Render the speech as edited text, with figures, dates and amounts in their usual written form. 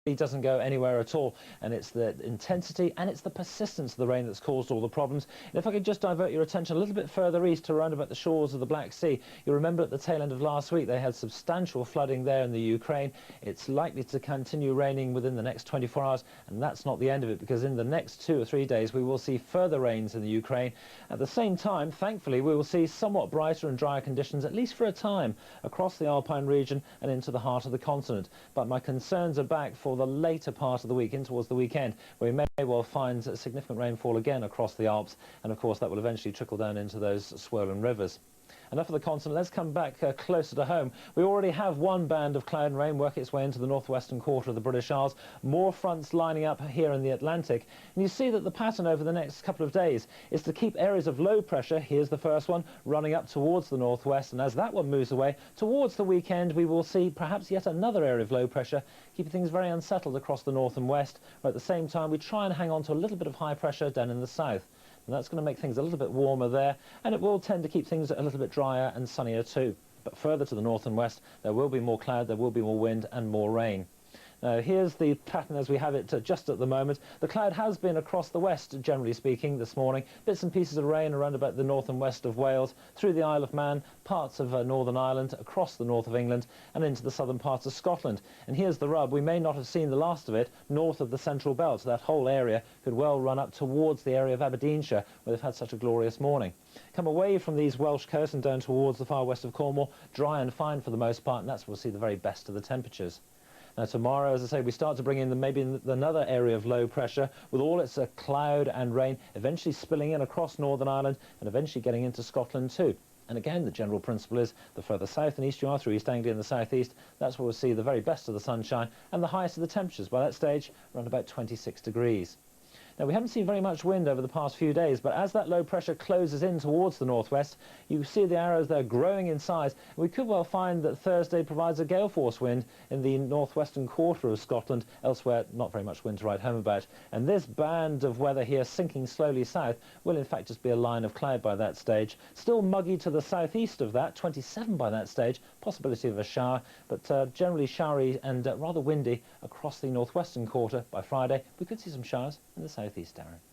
It doesn't go anywhere at all, and it's the intensity and it's the persistence of the rain that's caused all the problems. And if I could just divert your attention a little bit further east to around about the shores of the Black Sea, you remember at the tail end of last week they had substantial flooding there in the Ukraine. It's likely to continue raining within the next 24 hours, and that's not the end of it, because in the next 2 or 3 days we will see further rains in the Ukraine. At the same time, thankfully, we will see somewhat brighter and drier conditions, at least for a time, across the Alpine region and into the heart of the continent. But my concerns are back for the later part of the week, in towards the weekend, where we may well find significant rainfall again across the Alps, and of course that will eventually trickle down into those swollen rivers. Enough of the continent, let's come back closer to home. We already have one band of cloud and rain work its way into the northwestern quarter of the British Isles. More fronts lining up here in the Atlantic. And you see that the pattern over the next couple of days is to keep areas of low pressure, here's the first one, running up towards the northwest. And as that one moves away, towards the weekend, we will see perhaps yet another area of low pressure, keeping things very unsettled across the north and west. But at the same time, we try and hang on to a little bit of high pressure down in the south. And that's going to make things a little bit warmer there, and it will tend to keep things a little bit drier and sunnier too. But further to the north and west, there will be more cloud, there will be more wind and more rain. Now, here's the pattern as we have it just at the moment. The cloud has been across the west, generally speaking, this morning. Bits and pieces of rain around about the north and west of Wales, through the Isle of Man, parts of Northern Ireland, across the north of England, and into the southern parts of Scotland. And here's the rub. We may not have seen the last of it north of the Central Belt. That whole area could well run up towards the area of Aberdeenshire, where they've had such a glorious morning. Come away from these Welsh coasts and down towards the far west of Cornwall, dry and fine for the most part, and that's where we'll see the very best of the temperatures. Now tomorrow, as I say, we start to bring in maybe another area of low pressure with all its cloud and rain eventually spilling in across Northern Ireland and eventually getting into Scotland too. And again, the general principle is the further south and east you are through East Anglia and the southeast, that's where we'll see the very best of the sunshine and the highest of the temperatures. By that stage, around about 26 degrees. Now, we haven't seen very much wind over the past few days, but as that low pressure closes in towards the northwest, you see the arrows there growing in size. We could well find that Thursday provides a gale force wind in the northwestern quarter of Scotland. Elsewhere, not very much wind to write home about. And this band of weather here sinking slowly south will in fact just be a line of cloud by that stage. Still muggy to the southeast of that, 27 by that stage, possibility of a shower, but generally showery and rather windy across the northwestern quarter. By Friday, we could see some showers in the southeast, Darren.